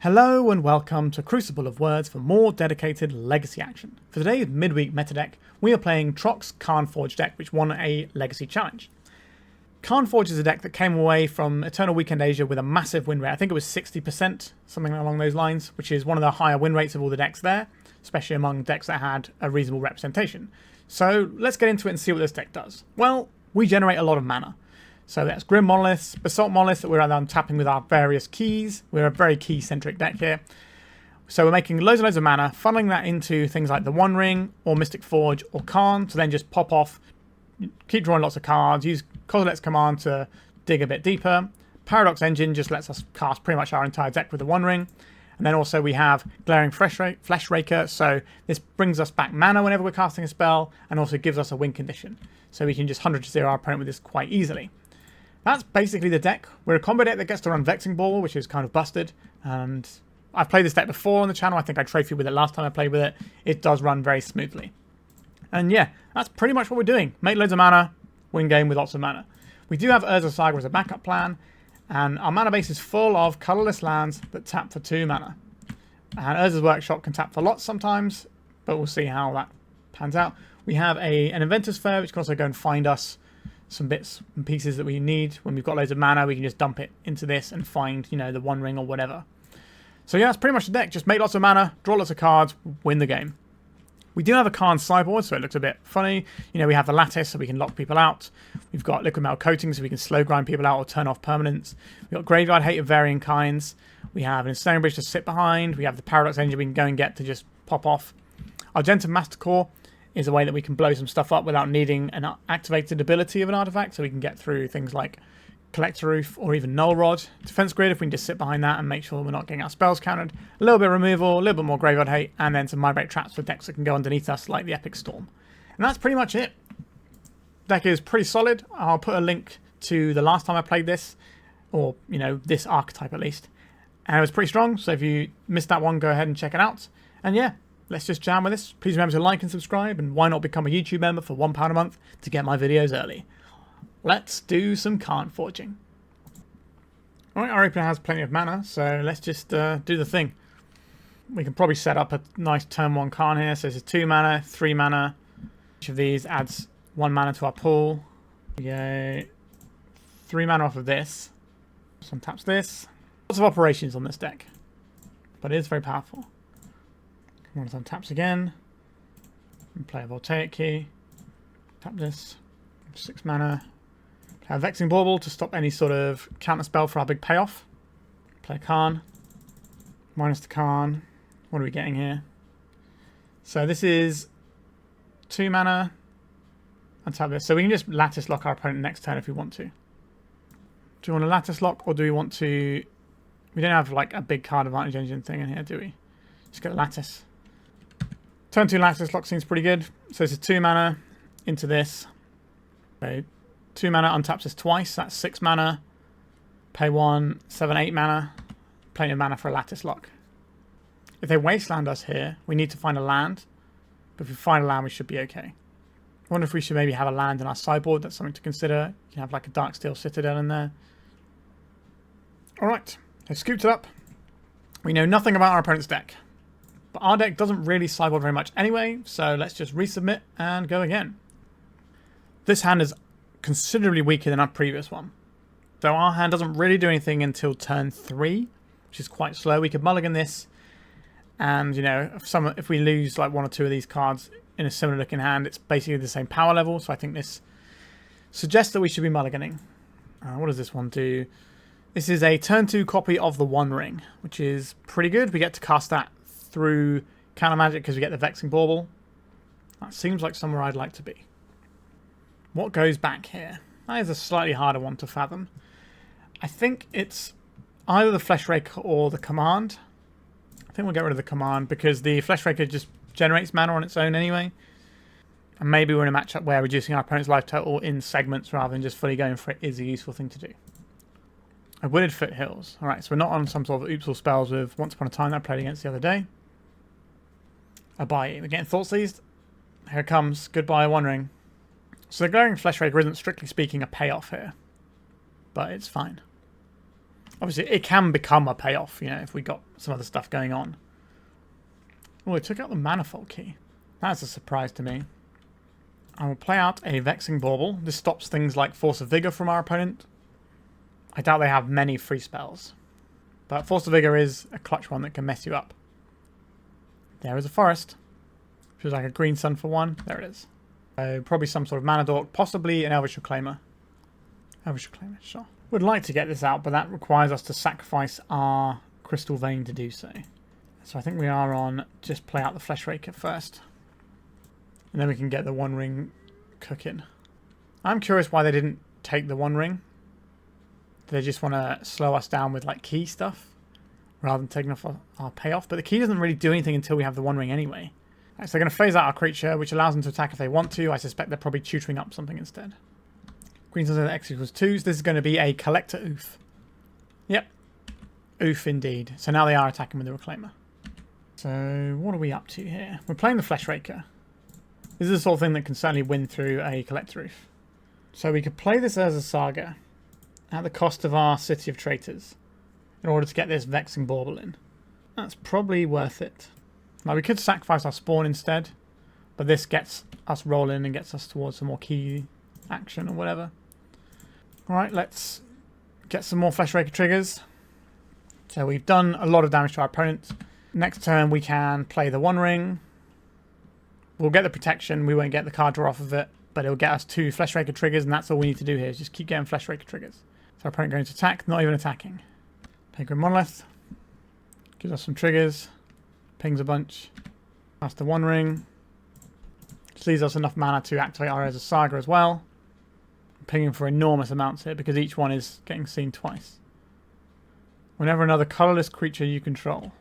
Hello and welcome to Crucible of Words for more dedicated legacy action. For today's midweek meta deck, we are playing Trohck's Karn-Forge deck, which won a legacy challenge. Karn-Forge is a deck that came away from Eternal Weekend Asia with a massive win rate. I think it was 60%, something along those lines, which is one of the higher win rates of all the decks there, especially among decks that had a reasonable representation. So let's get into it and see what this deck does. Well, we generate a lot of mana. So that's Grim Monolith, Basalt Monolith that we're tapping with our various keys. We're a very key-centric deck here. So we're making loads and loads of mana, funneling that into things like the One Ring, or Mystic Forge, or Karn, to then just pop off, keep drawing lots of cards, use Kozilek's command to dig a bit deeper. Paradox Engine just lets us cast pretty much our entire deck with the One Ring. And then also we have Glaring Fleshraker, so this brings us back mana whenever we're casting a spell, and also gives us a win condition. So we can just 100-0 our opponent with this quite easily. That's basically the deck. We're a combo deck that gets to run Vexing Bauble, which is kind of busted. And I've played this deck before on the channel. I think I trophied with it last time I played with it. It does run very smoothly. And yeah, that's pretty much what we're doing. Make loads of mana, win game with lots of mana. We do have Urza Saga as a backup plan. And our mana base is full of colourless lands that tap for 2 mana. And Urza's Workshop can tap for lots sometimes, but we'll see how that pans out. We have an Inventors Fair, which can also go and find us some bits and pieces that we need. When we've got loads of mana, we can just dump it into this and find, you know, the One Ring or whatever. So yeah, that's pretty much the deck. Just make lots of mana, draw lots of cards, win the game. We do have a Karn sideboard, so it looks a bit funny. You know, we have the Lattice, so we can lock people out. We've got Liquimetal Coating, so we can slow grind people out or turn off permanents. We've got Graveyard Hate of varying kinds. We have an Ensnaring Bridge to sit behind. We have the Paradox Engine we can go and get to just pop off. Argentum Masticore is a way that we can blow some stuff up without needing an activated ability of an artifact, so we can get through things like Collector Roof or even Null Rod. Defense Grid, if we can just sit behind that and make sure we're not getting our spells countered. A little bit of removal, a little bit more Graveyard Hate, and then some Mindbreak Traps for decks that can go underneath us like the Epic Storm. And that's pretty much it. Deck is pretty solid. I'll put a link to the last time I played this, or, you know, this archetype at least. And it was pretty strong, so if you missed that one, go ahead and check it out. And yeah, let's just jam with this. Please remember to like and subscribe, and why not become a YouTube member for £1 a month to get my videos early. Let's do some Karn-Forging. Alright, our opener has plenty of mana, so let's just do the thing. We can probably set up a nice turn 1 Karn here. So this is 2 mana, 3 mana. Each of these adds 1 mana to our pool. We go 3 mana off of this. So taps this. Lots of operations on this deck, but it is very powerful. One of them taps again. And play a Voltaic Key. Tap this. 6 mana. Play a Vexing Bauble to stop any sort of counter spell for our big payoff. Play a Karn. Minus the Karn. What are we getting here? So this is 2 mana. Untap this. So we can just Lattice lock our opponent next turn if we want to. Do we want a Lattice lock, or do we want to... We don't have like a big card advantage engine thing in here, do we? Just get a Lattice. Turn 2 Lattice lock seems pretty good. So this is 2 mana into this. Okay. 2 mana untaps this twice. That's 6 mana. Pay 1, 7, 8 mana. Plenty of mana for a Lattice lock. If they wasteland us here, we need to find a land. But if we find a land, we should be okay. I wonder if we should maybe have a land in our sideboard. That's something to consider. You can have like a Darksteel Citadel in there. Alright, so scooped it up. We know nothing about our opponent's deck. But our deck doesn't really sideboard very much anyway, so let's just resubmit and go again. This hand is considerably weaker than our previous one. So our hand doesn't really do anything until turn 3, which is quite slow. We could mulligan this, and you know, if we lose like 1 or 2 of these cards in a similar looking hand, it's basically the same power level, so I think this suggests that we should be mulliganing. What does this one do? This is a turn 2 copy of the One Ring, which is pretty good. We get to cast that through counter magic because we get the Vexing Bauble. That seems like somewhere I'd like to be. What goes back here? That is a slightly harder one to fathom. I think it's either the Fleshraker or the command. I think we'll get rid of the command because the Fleshraker just generates mana on its own anyway. And maybe we're in a matchup where reducing our opponent's life total in segments rather than just fully going for it is a useful thing to do. A Wooded Foothills. Alright, so we're not on some sort of oops all spells with Once Upon a Time that I played against the other day. A buy. We're getting Thought Seized. Here it comes. Goodbye, One Ring. So the Glaring Fleshraker isn't strictly speaking a payoff here, but it's fine. Obviously, it can become a payoff, you know, if we got some other stuff going on. Oh, it took out the Manifold Key. That's a surprise to me. I will play out a Vexing Bauble. This stops things like Force of Vigor from our opponent. I doubt they have many free spells. But Force of Vigor is a clutch one that can mess you up. There is a forest. Feels like a green sun for one. There it is. So probably some sort of mana dork, possibly an Elvish Reclaimer. Elvish Reclaimer, sure. Would like to get this out, but that requires us to sacrifice our Crystal Vein to do so. So I think we are on just play out the Fleshraker first. And then we can get the One Ring cooking. I'm curious why they didn't take the One Ring. Do they just want to slow us down with like key stuff rather than taking off our payoff? But the key doesn't really do anything until we have the One Ring anyway. Right, so they're going to phase out our creature, which allows them to attack if they want to. I suspect they're probably tutoring up something instead. Green Sun's X equals 2. So this is going to be a Collector Oof. Yep. Oof indeed. So now they are attacking with the Reclaimer. So what are we up to here? We're playing the Fleshraker. This is the sort of thing that can certainly win through a Collector Oof. So we could play this as a Saga at the cost of our City of Traitors in order to get this Vexing Bauble in. That's probably worth it. Now we could sacrifice our spawn instead, but this gets us rolling and gets us towards some more key action or whatever. Alright, let's get some more Fleshraker triggers. So we've done a lot of damage to our opponent. Next turn we can play the One Ring. We'll get the protection, we won't get the card draw off of it, but it'll get us 2 Fleshraker triggers, and that's all we need to do here, is just keep getting Fleshraker triggers. So our opponent going to attack, not even attacking. Play Grim Monolith. Gives us some triggers. Pings a bunch. That's the One Ring. Just leaves us enough mana to activate our Urza Saga as well. Pinging for enormous amounts here, because each one is getting seen twice. Whenever another colourless creature you control.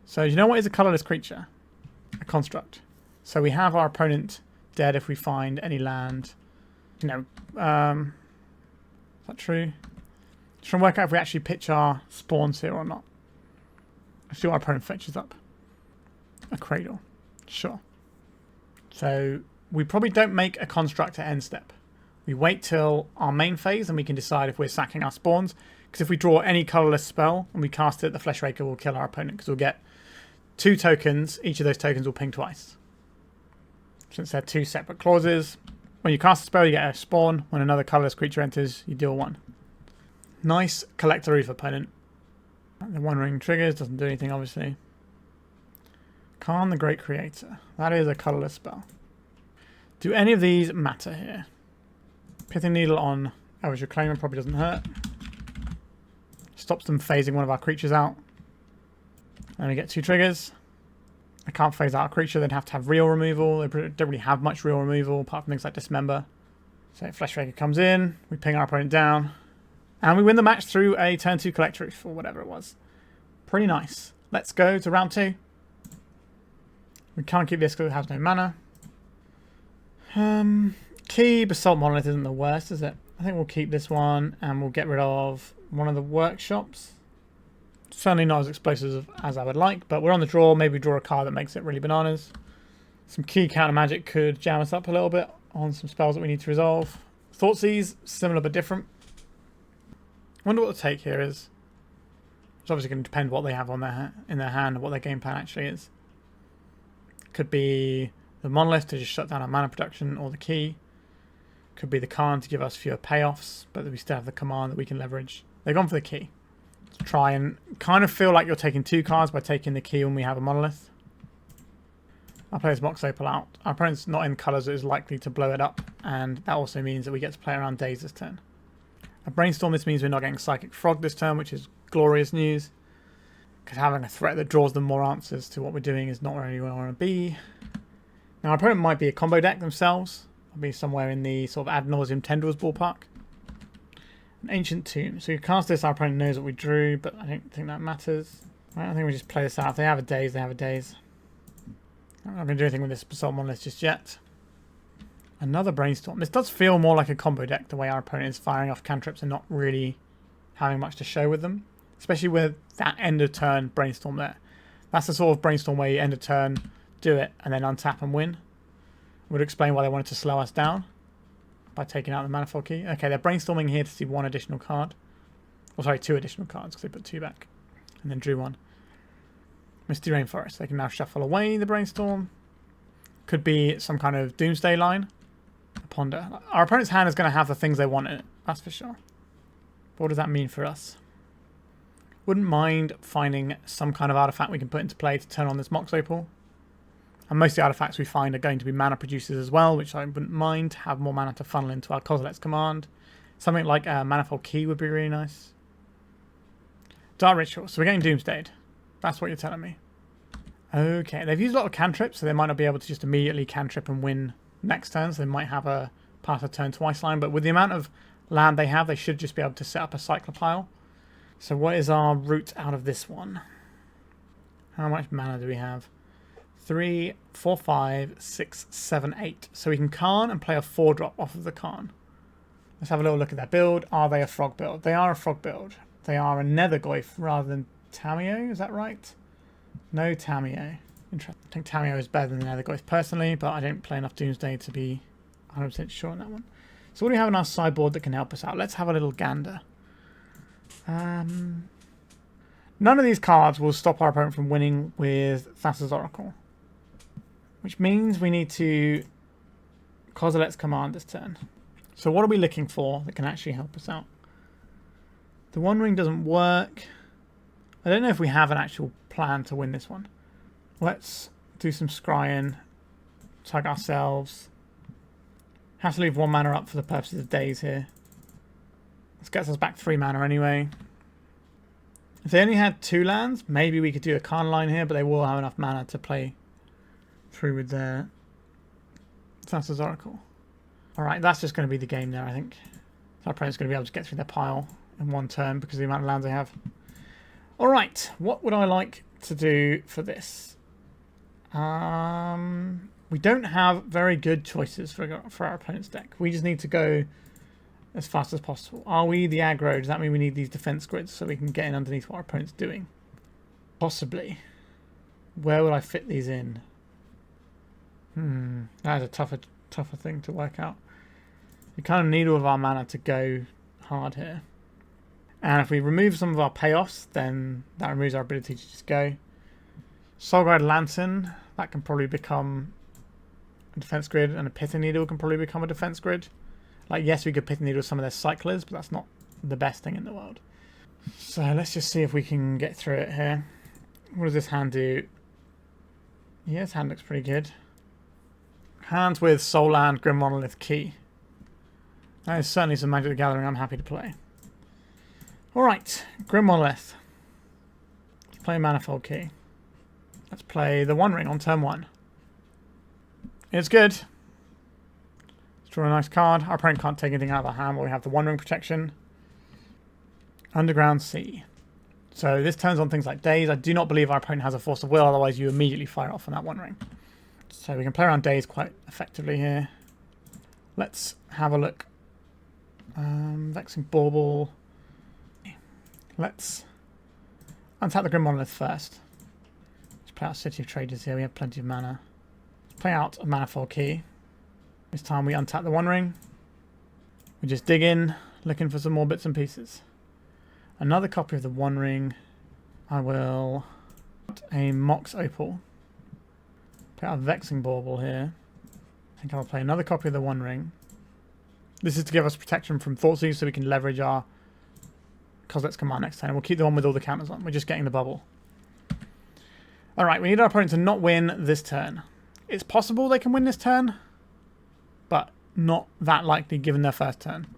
So do you know what is a colourless creature? A construct. So we have our opponent dead if we find any land. You know, is that true? Just trying to work out if we actually pitch our spawns here or not. Let's see what our opponent fetches up. A Cradle. Sure. So we probably don't make a construct at end step. We wait till our main phase and we can decide if we're sacking our spawns. Because if we draw any colourless spell and we cast it, the Fleshraker will kill our opponent, because we'll get 2 tokens. Each of those tokens will ping twice. Since they're 2 separate clauses. When you cast a spell, you get a spawn. When another colourless creature enters, you deal 1. Nice Collector Oof opponent. The One Ring triggers, doesn't do anything obviously. Karn the Great Creator. That is a colourless spell. Do any of these matter here? Pithing Needle on Elvish Reclaimer probably doesn't hurt. Stops them phasing one of our creatures out. And we get 2 triggers. I can't phase out a creature, they'd have to have real removal. They don't really have much real removal apart from things like Dismember. So Fleshraker comes in, we ping our opponent down, and we win the match through a turn 2 Collector Oof, or whatever it was. Pretty nice. Let's go to round 2. We can't keep this because it has no mana. Key, Basalt Monolith isn't the worst, is it? I think we'll keep this one, and we'll get rid of one of the workshops. Certainly not as explosive as I would like, but we're on the draw. Maybe draw a card that makes it really bananas. Some key counter magic could jam us up a little bit on some spells that we need to resolve. Thoughtseize, similar but different. I wonder what the take here is. It's obviously going to depend what they have on in their hand and what their game plan actually is. Could be the Monolith to just shut down our mana production, or the Key. Could be the Karn to give us fewer payoffs, but we still have the command that we can leverage. They've gone for the Key. Try and kind of feel like you're taking 2 cards by taking the Key when we have a Monolith. I'll play this Mox Opal out. Our opponent's not in colours that is likely to blow it up, and that also means that we get to play around days this turn. A Brainstorm, this means we're not getting Psychic Frog this turn, which is glorious news. Because having a threat that draws them more answers to what we're doing is not where we want to be. Now our opponent might be a combo deck themselves. I'll be somewhere in the sort of ad nauseum tendrils ballpark. An Ancient Tomb. So you cast this, our opponent knows what we drew, but I don't think that matters. Right, I think we just play this out. If they have a daze, they have a daze. I'm not going to do anything with this Basalt Monolith just yet. Another Brainstorm. This does feel more like a combo deck, the way our opponent is firing off cantrips and not really having much to show with them. Especially with that end of turn Brainstorm there. That's the sort of Brainstorm where you end of turn, do it, and then untap and win. Would explain why they wanted to slow us down by taking out the Manifold Key. Okay, they're brainstorming here to see 1 additional card. Oh, sorry, 2 additional cards because they put 2 back. And then drew 1. Misty Rainforest. They can now shuffle away the Brainstorm. Could be some kind of Doomsday line. A Ponder. Our opponent's hand is going to have the things they want in it. That's for sure. But what does that mean for us? Wouldn't mind finding some kind of artifact we can put into play to turn on this Mox Opal. And most of the artifacts we find are going to be mana producers as well, which I wouldn't mind to have more mana to funnel into our Kozilek's command. Something like a Manifold Key would be really nice. Dark Ritual. So we're getting Doomsdayed. That's what you're telling me. Okay, they've used a lot of cantrips, so they might not be able to just immediately cantrip and win next turn, so they might have a pass a turn twice line, but with the amount of land they have, they should just be able to set up a Cyclopile. So what is our route out of this one? How much mana do we have? 3, 4, 5, 6, 7, 8. So we can Karn and play a 4-drop off of the Karn. Let's have a little look at their build. Are they a frog build? They are a frog build. They are a Nethergoyf rather than Tamiyo, is that right? No Tamiyo. Interesting. I think Tamiyo is better than the Nethergoyf personally, but I don't play enough Doomsday to be 100% sure on that one. So what do we have on our sideboard that can help us out? Let's have a little gander. None of these cards will stop our opponent from winning with Thassa's Oracle. Which means we need to Kozilek's command this turn. So what are we looking for that can actually help us out? The One Ring doesn't work. I don't know if we have an actual plan to win this one. Let's do some scrying. Tug ourselves. Have to leave 1 mana up for the purposes of days here. This gets us back 3 mana anyway. If they only had 2 lands, maybe we could do a Karn line here, but they will have enough mana to play through with their Thassa's Oracle. Alright, that's just going to be the game there, I think. So our opponent's going to be able to get through their pile in 1 turn because of the amount of lands they have. Alright, what would I like to do for this? We don't have very good choices for our opponent's deck. We just need to go as fast as possible. Are we the aggro? Does that mean we need these defense grids so we can get in underneath what our opponent's doing? Possibly. Where would I fit these in? That is a tougher thing to work out. We kind of need all of our mana to go hard here. And if we remove some of our payoffs, then that removes our ability to just go. Soulguide Lantern, that can probably become a defense grid, and a Pithing Needle can probably become a defense grid. Like, yes, we could Pithing Needle some of their cyclers, but that's not the best thing in the world. So let's just see if we can get through it here. What does this hand do? Yeah, this hand looks pretty good. Hands with Soul Land, Grim Monolith, Key. That is certainly some Magic the Gathering I'm happy to play. Alright, Grim Monolith. Let's play Manifold Key. Let's play the One Ring on turn 1. It's good. Let's draw a nice card. Our opponent can't take anything out of our hand, but we have the One Ring protection. Underground Sea. So this turns on things like Daze. I do not believe our opponent has a Force of Will, otherwise you immediately fire off on that One Ring. So we can play around Daze quite effectively here. Let's have a look. Vexing Bauble. Let's untap the Grim Monolith first. Let's play out City of Traitors here. We have plenty of mana. Let's play out a Manifold Key. This time we untap the One Ring. We just dig in, looking for some more bits and pieces. Another copy of the One Ring. I will put a Mox Opal. Play out a Vexing Bauble here. I think I'll play another copy of the One Ring. This is to give us protection from Thoughtseize so we can leverage our Kozilek's command next turn. And we'll keep the one with all the counters on. We're just getting the bubble. Alright, we need our opponent to not win this turn. It's possible they can win this turn, but not that likely given their first turn.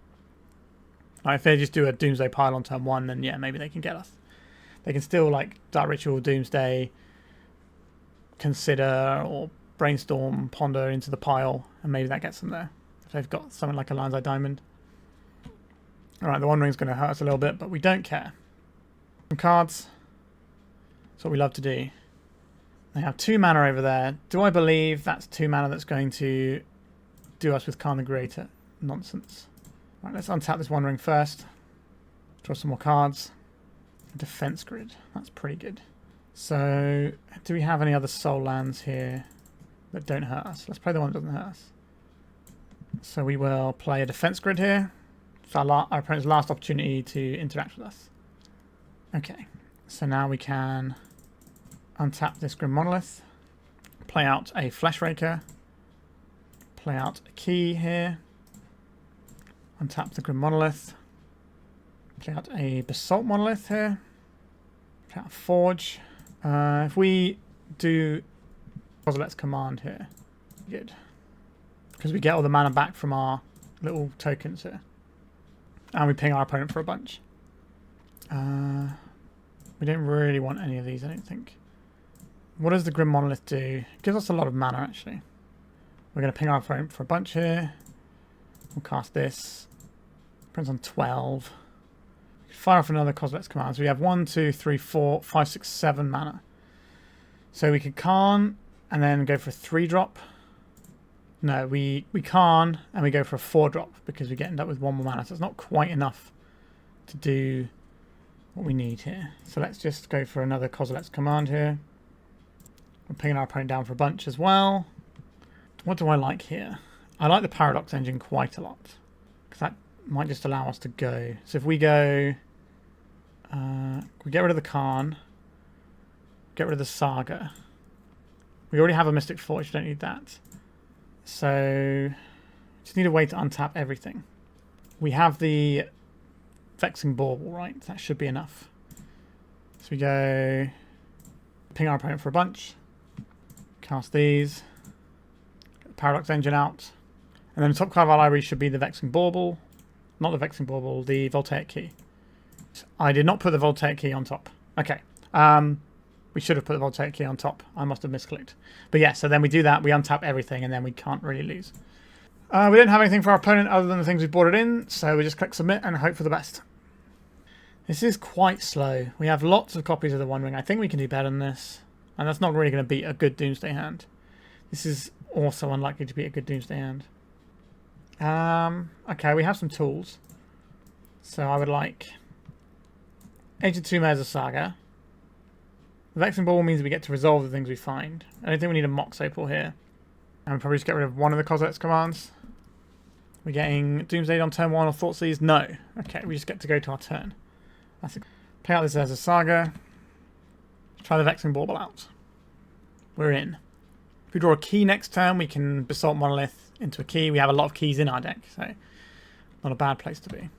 If they just do a Doomsday pile on turn 1, then yeah, maybe they can get us. They can still like Dark Ritual, Doomsday, Consider, or Brainstorm, Ponder into the pile, and maybe that gets them there. If they've got something like a Lion's Eye Diamond. Alright, the One Ring's going to hurt us a little bit, but we don't care. Some cards. That's what we love to do. They have 2 mana over there. Do I believe that's 2 mana that's going to do us with Karn the Greater? Nonsense. Right, let's untap this One Ring first. Draw some more cards. A defense grid. That's pretty good. So, do we have any other soul lands here that don't hurt us? Let's play the one that doesn't hurt us. So we will play a defense grid here. It's our opponent's last opportunity to interact with us. Okay, so now we can untap this Grim Monolith, play out a Fleshraker, play out a key here, untap the Grim Monolith, play out a Basalt Monolith here, play out a Forge. If we do Kozilek's command here, good. Because we get all the mana back from our little tokens here. And we ping our opponent for a bunch. We don't really want any of these, I don't think. What does the Grim Monolith do? It gives us a lot of mana, actually. We're going to ping our opponent for a bunch here. We'll cast this. Prints on 12. Fire off another Kozilek's command. So we have 1, 2, 3, 4, 5, 6, 7 mana. So we could Karn and then go for a 3-drop. No, we Karn and we go for a 4-drop because we end up with 1 more mana. So it's not quite enough to do what we need here. So let's just go for another Kozilek's command here. We're pinging our opponent down for a bunch as well. What do I like here? I like the Paradox Engine quite a lot. Because that might just allow us to go. So if we go... we get rid of the Karn. Get rid of the Saga. We already have a Mystic Forge, don't need that. So... just need a way to untap everything. We have the Vexing Bauble, right? That should be enough. So we go... ping our opponent for a bunch. Cast these. Get the Paradox Engine out. And then the top card of our library should be the Vexing Bauble. Not the Vexing Bauble, the Voltaic Key. I did not put the Voltaic Key on top. Okay. We should have put the Voltaic Key on top. I must have misclicked. But yeah, so then we do that. We untap everything and then we can't really lose. We don't have anything for our opponent other than the things we brought it in. So we just click submit and hope for the best. This is quite slow. We have lots of copies of the One Ring. I think we can do better than this. And that's not really going to beat a good Doomsday hand. This is also unlikely to beat a good Doomsday hand. Okay, we have some tools. So I would like Ancient Tomb as a Saga. The Vexing Bauble means we get to resolve the things we find. I don't think we need a Mox Opal here. And we'll probably just get rid of one of the Kozilek's commands. We're getting Doomsday on turn 1 or Thoughtseize? No. Okay, we just get to go to our turn. That's it. Play out this as a Saga. Try the Vexing Bauble out. We're in. If we draw a key next turn, we can Basalt Monolith into a key. We have a lot of keys in our deck, so not a bad place to be.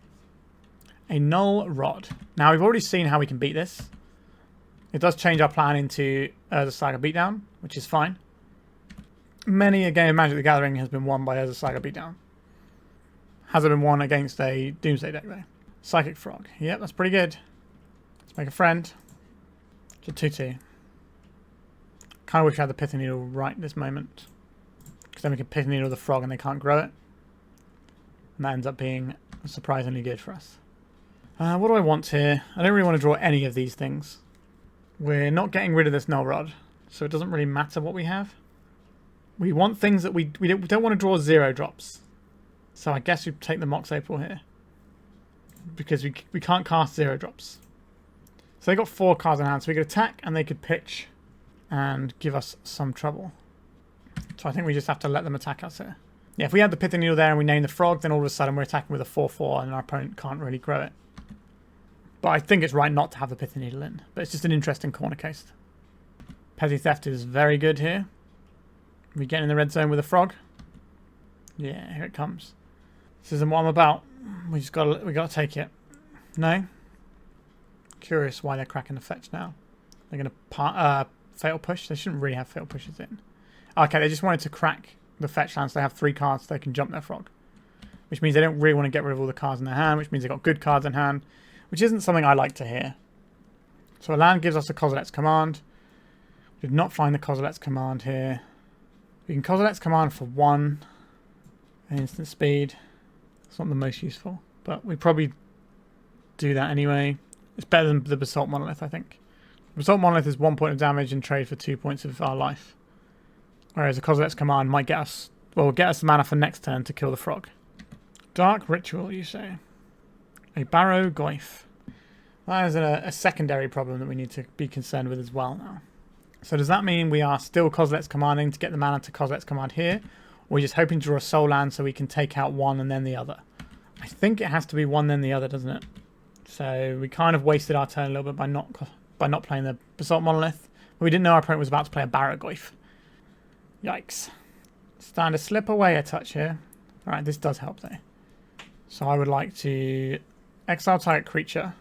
A Null Rod. Now, we've already seen how we can beat this. It does change our plan into Urza Saga Beatdown, which is fine. Many a game of Magic the Gathering has been won by Urza Saga Beatdown. Hasn't been won against a Doomsday deck, though. Psychic Frog. Yep, that's pretty good. Let's make a friend. It's a 2-2. Kind of wish I had the Pithing Needle right this moment. Because then we can Pithing Needle the frog and they can't grow it. And that ends up being surprisingly good for us. What do I want here? I don't really want to draw any of these things. We're not getting rid of this Null Rod, so it doesn't really matter what we have. We want things that we don't want to draw 0 drops. So I guess we take the Mox Opal here. Because we can't cast 0 drops. So they got 4 cards in hand, so we could attack and they could pitch and give us some trouble. So I think we just have to let them attack us here. Yeah, if we had the Pithing Needle there and we name the frog, then all of a sudden we're attacking with a 4-4 and our opponent can't really grow it. But I think it's right not to have the Pithing Needle in. But it's just an interesting corner case. Petty Theft is very good here. We get in the red zone with a frog. Yeah, here it comes. This isn't what I'm about. We got to take it. No? Curious why they're cracking the fetch now. They're going to Fatal Push. They shouldn't really have Fatal Pushes in. Okay, they just wanted to crack the fetch land so they have 3 cards so they can jump their frog. Which means they don't really want to get rid of all the cards in their hand, which means they've got good cards in hand, which isn't something I like to hear. So a land gives us a Kozilek's command. We did not find the Kozilek's command here. We can Kozilek's command for 1 instant speed. It's not the most useful, but we probably do that anyway. It's better than the Basalt Monolith, I think. The Basalt Monolith is 1 point of damage and trade for 2 points of our life. Whereas the Kozilek's command might get us the mana for next turn to kill the frog. Dark Ritual, you say? A Barrow Goyf. That is a secondary problem that we need to be concerned with as well now. So does that mean we are still Kozilek's commanding to get the mana to Kozilek's command here? Or are we just hoping to draw a soul land so we can take out one and then the other? I think it has to be one then the other, doesn't it? So we kind of wasted our turn a little bit by not playing the Basalt Monolith. But we didn't know our opponent was about to play a Barragoyf. Yikes. Starting to slip away a touch here. Alright, this does help though. So I would like to exile target creature.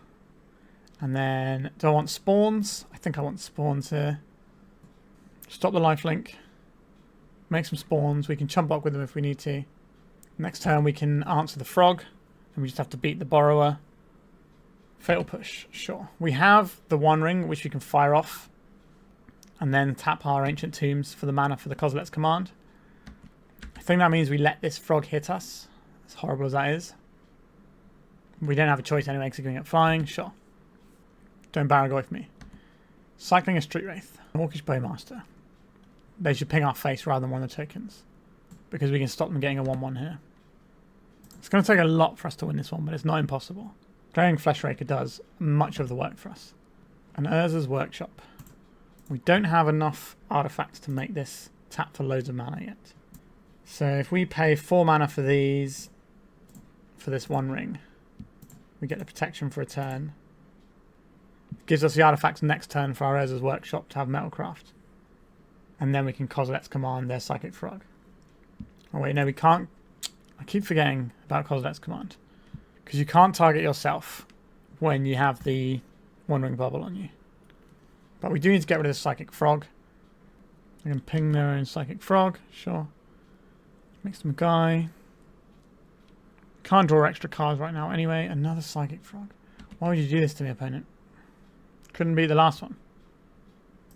And then, do I want spawns? I think I want spawns here. Stop the lifelink. Make some spawns. We can chump block with them if we need to. Next turn we can answer the frog. And we just have to beat the borrower. Fatal push, sure. We have the One Ring, which we can fire off. And then tap our Ancient Tombs for the mana for the Kozilek's command. I think that means we let this frog hit us. As horrible as that is. We don't have a choice anyway because we're going to get flying, sure. Don't Barragoyf me. Cycling a Street Wraith. Orcish Bowmaster. They should ping our face rather than one of the tokens. Because we can stop them getting a 1-1 here. It's going to take a lot for us to win this one, but it's not impossible. Glaring Fleshraker does much of the work for us. And Urza's Workshop. We don't have enough artifacts to make this tap for loads of mana yet. So if we pay 4 mana for these, for this One Ring, we get the protection for a turn. Gives us the artifacts next turn for our Urza's Workshop to have Metalcraft. And then we can Kozilek's command their Psychic Frog. Oh wait, no we can't. I keep forgetting about Kozilek's command. Because you can't target yourself when you have the One Ring Bubble on you. But we do need to get rid of the Psychic Frog. I can ping their own Psychic Frog, sure. Make some guy. Can't draw extra cards right now anyway. Another Psychic Frog. Why would you do this to me, opponent? Couldn't beat the last one.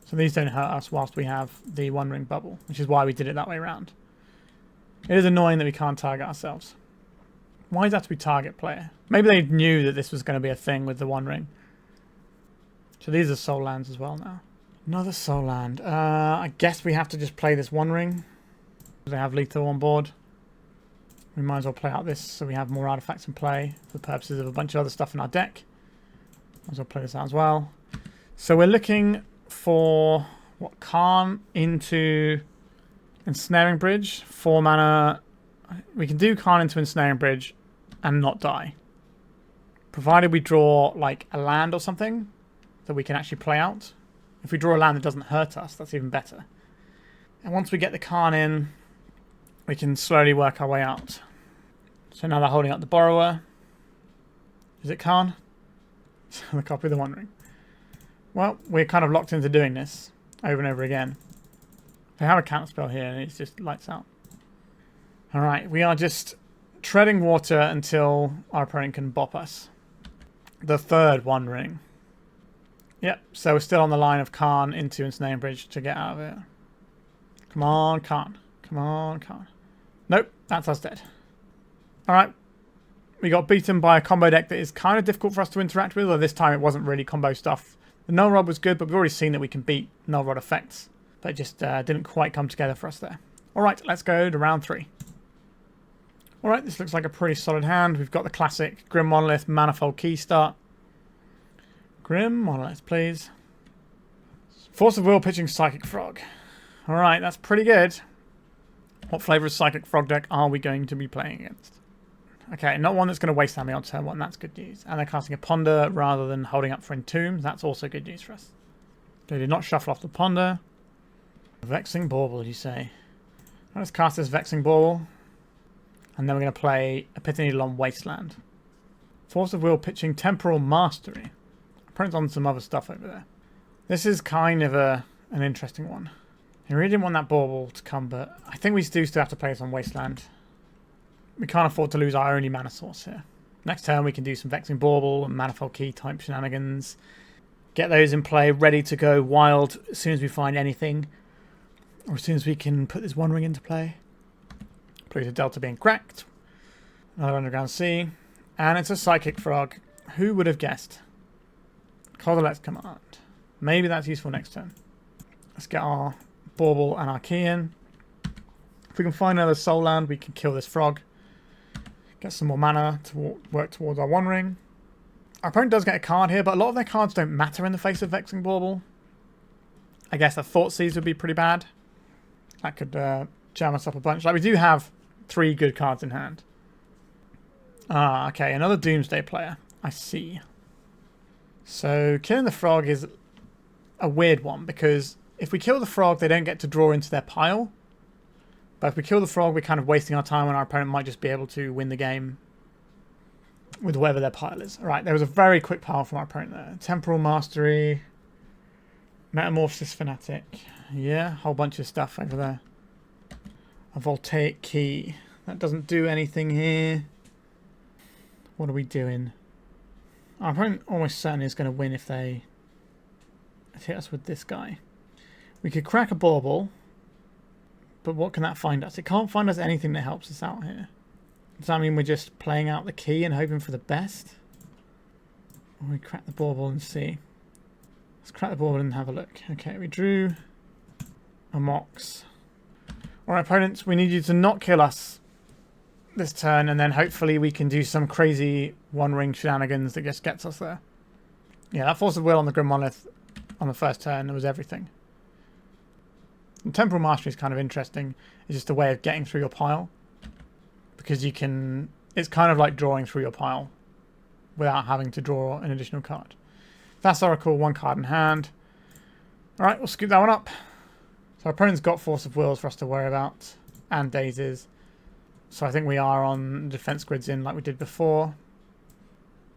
So these don't hurt us whilst we have the One Ring Bubble, which is why we did it that way around. It is annoying that we can't target ourselves. Why does that have to be target player? Maybe they knew that this was going to be a thing with the One Ring. So these are soul lands as well now. Another soul land. I guess we have to just play this One Ring. They have lethal on board. We might as well play out this so we have more artifacts in play for the purposes of a bunch of other stuff in our deck. Might as well play this out as well. So we're looking for what? Karn into Ensnaring Bridge. 4 mana. We can do Karn into Ensnaring Bridge and not die. Provided we draw like a land or something that we can actually play out. If we draw a land that doesn't hurt us, that's even better. And once we get the Karn in, we can slowly work our way out. So now they're holding up the borrower. Is it Karn? The copy of the One Ring. Well, we're kind of locked into doing this over and over again. They have a counterspell here and it just lights out. Alright, we are just treading water until our opponent can bop us. The third One Ring. Yep, so we're still on the line of Karn into Ensnaring Bridge to get out of it. Come on, Karn. Come on, Karn. Nope, that's us dead. Alright, we got beaten by a combo deck that is kind of difficult for us to interact with, although this time it wasn't really combo stuff. The Null Rod was good, but we've already seen that we can beat Null Rod effects. But it just didn't quite come together for us there. Alright, let's go to round 3. Alright, this looks like a pretty solid hand. We've got the classic Grim Monolith Manifold Key start. Grim Monolith, please. Force of Will pitching Psychic Frog. Alright, that's pretty good. What flavour of Psychic Frog deck are we going to be playing against? Okay, not one that's going to waste on me on turn 1. That's good news. And they're casting a Ponder rather than holding up for Entomb. That's also good news for us. They did not shuffle off the Ponder. Vexing Bauble, you say? Let's cast this Vexing Bauble. And then we're going to play a Pithing Needle on Wasteland. Force of Will pitching Temporal Mastery. Opponent's on some other stuff over there. This is kind of an interesting one. I really didn't want that Bauble to come, but I think we do still have to play this on Wasteland. We can't afford to lose our only mana source here. Next turn we can do some Vexing Bauble and Manifold Key type shenanigans. Get those in play, ready to go wild as soon as we find anything. Or as soon as we can put this One Ring into play. Pluto Delta being cracked. Another Underground Sea. And it's a Psychic Frog. Who would have guessed? Kozilek's command. Maybe that's useful next turn. Let's get our Bauble and our Key in. If we can find another Soul Land, we can kill this frog. Get some more mana to work towards our One Ring. Our opponent does get a card here, but a lot of their cards don't matter in the face of Vexing Bauble. I guess a Thoughtseize would be pretty bad. That could jam us up a bunch. Like, we do have 3 good cards in hand. Ah, okay, another Doomsday player. I see. So killing the frog is a weird one, because if we kill the frog, they don't get to draw into their pile. But if we kill the frog, we're kind of wasting our time, and our opponent might just be able to win the game with whatever their pile is. Alright, there was a very quick pile from our opponent there. Temporal Mastery, Metamorphosis Fanatic. Yeah, whole bunch of stuff over there. A Voltaic Key. That doesn't do anything here. What are we doing? Our opponent almost certainly is going to win if they hit us with this guy. We could crack a bauble, but what can that find us? It can't find us anything that helps us out here. Does that mean we're just playing out the key and hoping for the best? Or we crack the bauble and see. Let's crack the bauble and have a look. Okay, we drew a Mox. Alright, opponents, we need you to not kill us this turn, and then hopefully we can do some crazy one-ring shenanigans that just gets us there. Yeah, that Force of Will on the Grim Monolith on the first turn was everything. And Temporal Mastery is kind of interesting. It's just a way of getting through your pile. Because you can... It's kind of like drawing through your pile without having to draw an additional card. Fast Oracle, 1 card in hand. Alright, we'll scoop that one up. So our opponent's got Force of Wills for us to worry about. And Daisies. So I think we are on defense grids in like we did before.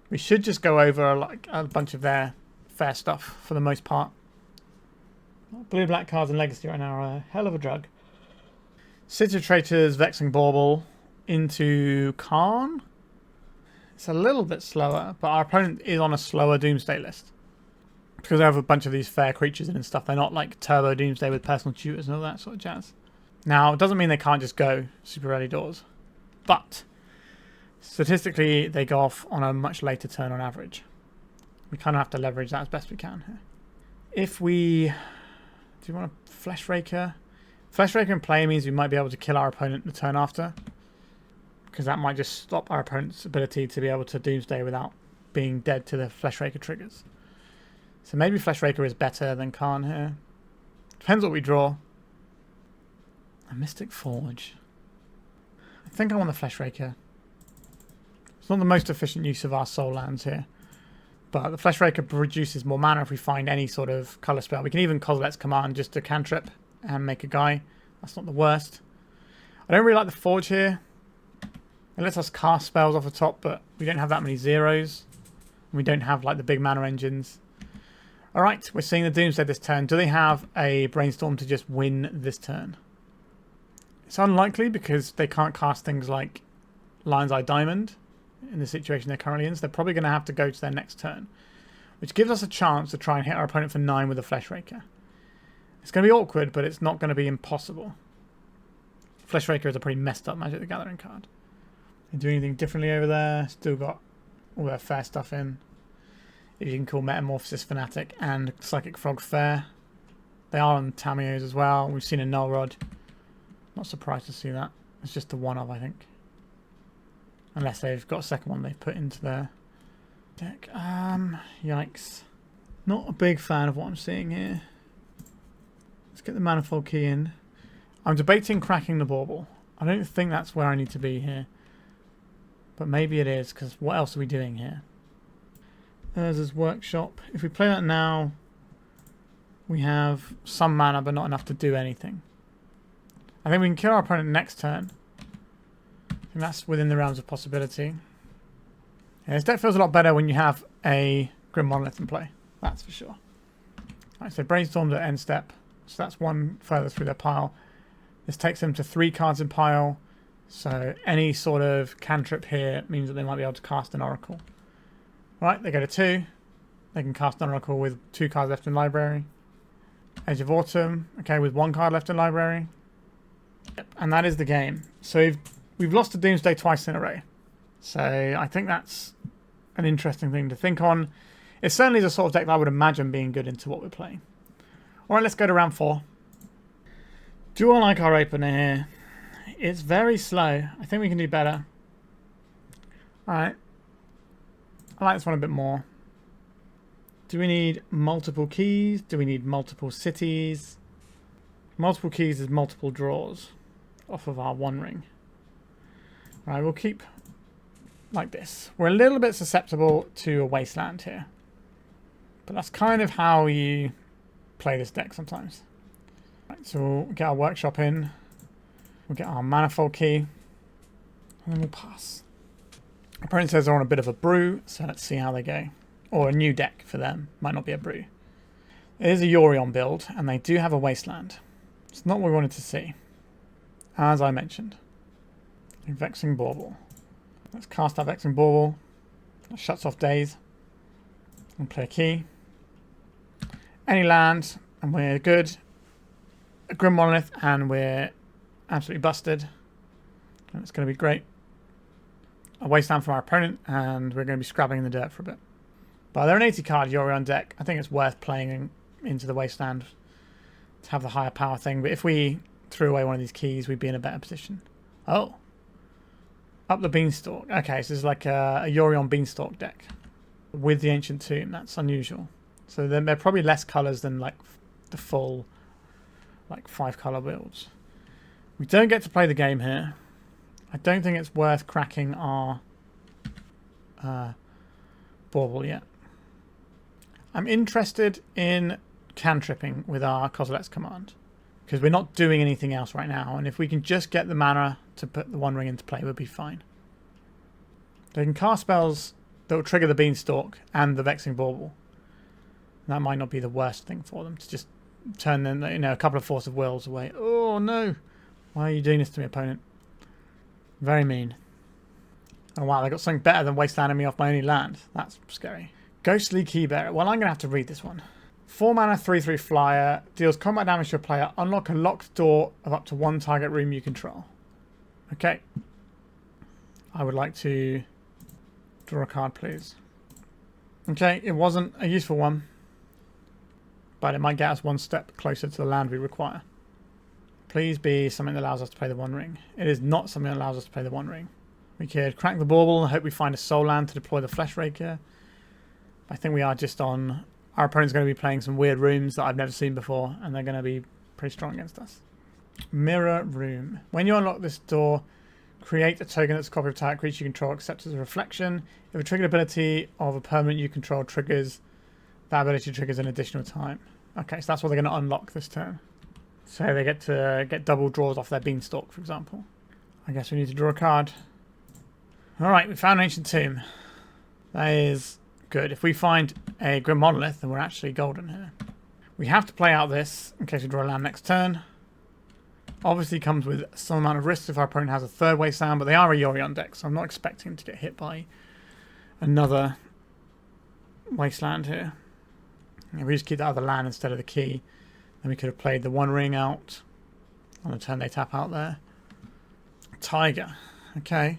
We should just go over like a bunch of their fair stuff for the most part. Blue-black cards in Legacy right now are a hell of a drug. City of Traitors, Vexing Bauble into Karn. It's a little bit slower, but our opponent is on a slower Doomsday list. Because they have a bunch of these fair creatures in and stuff. They're not like Turbo Doomsday with personal tutors and all that sort of jazz. Now, it doesn't mean they can't just go super early doors. But statistically, they go off on a much later turn on average. We kind of have to leverage that as best we can here. If we... Do you want a Fleshraker? Fleshraker in play means we might be able to kill our opponent the turn after. Because that might just stop our opponent's ability to be able to Doomsday without being dead to the Fleshraker triggers. So maybe Fleshraker is better than Karn here. Depends what we draw. A Mystic Forge. I think I want the Fleshraker. It's not the most efficient use of our soul lands here. But the Fleshraker produces more mana if we find any sort of colour spell. We can even Kozilek's Command just to cantrip and make a guy. That's not the worst. I don't really like the Forge here. It lets us cast spells off the top, but we don't have that many zeros. We don't have like the big mana engines. Alright, we're seeing the Doomsday this turn. Do they have a Brainstorm to just win this turn? It's unlikely because they can't cast things like Lion's Eye Diamond in the situation they're currently in, so they're probably going to have to go to their next turn, which gives us a chance to try and hit our opponent for 9 with a Fleshraker. It's going to be awkward, but it's not going to be impossible. Fleshraker is a pretty messed up Magic the Gathering card. They do anything differently over there? Still got all their fair stuff in. If you can call Metamorphosis Fanatic and Psychic Frog fair. They are on Tamios as well. We've seen a Null Rod. Not surprised to see that. It's just the one of, I think. Unless they've got a second one they've put into their deck. Yikes. Not a big fan of what I'm seeing here. Let's get the Manifold Key in. I'm debating cracking the bauble. I don't think that's where I need to be here. But maybe it is, because what else are we doing here? Urza's Workshop. If we play that now, we have some mana, but not enough to do anything. I think we can kill our opponent next turn. I think that's within the realms of possibility. Yeah, this deck feels a lot better when you have a Grim Monolith in play. That's for sure. Alright, so Brainstormed at end step. So that's one further through their pile. This takes them to 3 cards in pile. So any sort of cantrip here means that they might be able to cast an Oracle. Right, they go to 2. They can cast an Oracle with 2 cards left in library. Edge of Autumn. Okay, with 1 card left in library. Yep, and that is the game. So we've lost to Doomsday twice in a row. So I think that's an interesting thing to think on. It certainly is a sort of deck that I would imagine being good into what we're playing. Alright, let's go to round 4. Do I like our opener here? It's very slow. I think we can do better. Alright. I like this one a bit more. Do we need multiple keys? Do we need multiple cities? Multiple keys is multiple draws off of our 1 ring. Right, we'll keep like this. We're a little bit susceptible to a wasteland here. But that's kind of how you play this deck sometimes. Right, so we'll get our workshop in. We'll get our Manifold Key. And then we'll pass. Opponent says they're on a bit of a brew, so let's see how they go. Or a new deck for them. Might not be a brew. It is a Yorion build, and they do have a wasteland. It's not what we wanted to see. As I mentioned. Vexing Bauble. Let's cast our Vexing Bauble. That shuts off days. And play a key. Any land, and we're good. A Grim Monolith, and we're absolutely busted. And it's going to be great. A wasteland from our opponent, and we're going to be scrabbling in the dirt for a bit. But they're an 80 card Yorion deck. I think it's worth playing into the wasteland to have the higher power thing. But if we threw away one of these keys, we'd be in a better position. Oh. Up the Beanstalk. Okay, so it's like a Yorion Beanstalk deck with the Ancient Tomb. That's unusual. So they're probably less colours than like the full like 5 colour builds. We don't get to play the game here. I don't think it's worth cracking our Bauble yet. I'm interested in cantripping with our Kozilek's command because we're not doing anything else right now, and if we can just get the mana to put the One Ring into play, we'll be fine. They can cast spells that will trigger the Beanstalk and the Vexing Bauble. That might not be the worst thing for them to just turn them, a couple of Force of Wills away. Oh no! Why are you doing this to me, opponent? Very mean. Oh wow, they got something better than wastelanding me off my only land. That's scary. Ghostly Keybearer. Well, I'm going to have to read this one. 4 mana, 3/3 flyer. Deals combat damage to a player. Unlock a locked door of up to 1 target room you control. Okay. I would like to draw a card, please. Okay, it wasn't a useful one. But it might get us one step closer to the land we require. Please be something that allows us to play the One Ring. It is not something that allows us to play the One Ring. We could crack the Bauble and hope we find a soul land to deploy the Fleshraker. I think we are just on... Our opponent's going to be playing some weird rooms that I've never seen before, and they're going to be pretty strong against us. Mirror Room. When you unlock this door, create a token that's a copy of a target creature you control, except as a reflection. If a triggered ability of a permanent you control triggers, that ability triggers an additional time. Okay, so that's what they're going to unlock this turn. So they get to get double draws off their Beanstalk, for example. I guess we need to draw a card. Alright, we found an Ancient Tomb. That is good. If we find a Grim Monolith, then we're actually golden here. We have to play out this in case we draw a land next turn. Obviously comes with some amount of risk if our opponent has a third wasteland, but they are a Yorion deck, so I'm not expecting to get hit by another wasteland here. If we just keep that other land instead of the key, then we could have played the One Ring out on the turn they tap out there. Tiger. Okay.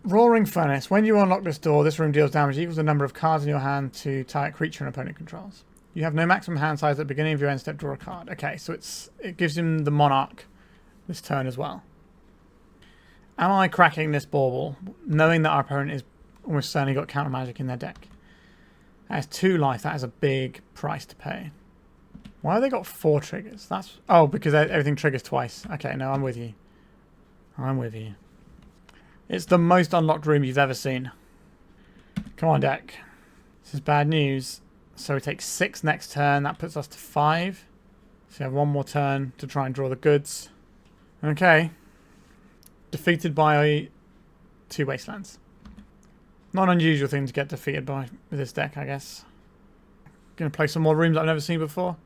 Roaring Furnace. When you unlock this door, this room deals damage equals the number of cards in your hand to target creature an opponent controls. You have no maximum hand size at the beginning of your end step, draw a card. Okay, so it gives him the Monarch this turn as well. Am I cracking this Bauble, knowing that our opponent is almost certainly got counter magic in their deck? That has 2 life. That is a big price to pay. Why have they got 4 triggers? That's... Oh, because everything triggers twice. Okay, no, I'm with you. I'm with you. It's the most unlocked room you've ever seen. Come on, deck. This is bad news. So we take 6 next turn. That puts us to 5. So we have 1 more turn to try and draw the goods. Okay. Defeated by 2 wastelands. Not an unusual thing to get defeated by with this deck, I guess. Gonna play some more rooms I've never seen before.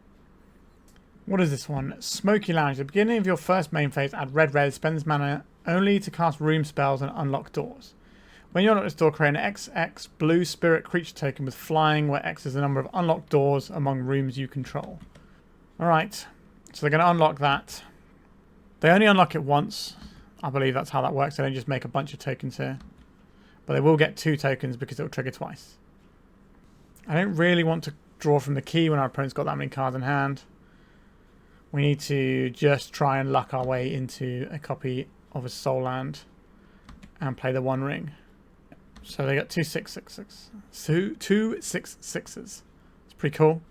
What is this one? Smoky Lounge. At the beginning of your first main phase, add red, spend this mana only to cast room spells and unlock doors. When you unlock this door, create an XX blue spirit creature token with flying, where X is the number of unlocked doors among rooms you control. Alright, so they're going to unlock that. They only unlock it once. I believe that's how that works. They don't just make a bunch of tokens here. But they will get 2 tokens because it will trigger twice. I don't really want to draw from the key when our opponent's got that many cards in hand. We need to just try and luck our way into a copy of a soul land and play the One Ring. So they got 2 6/6/6. So 2 6/6s. It's pretty cool.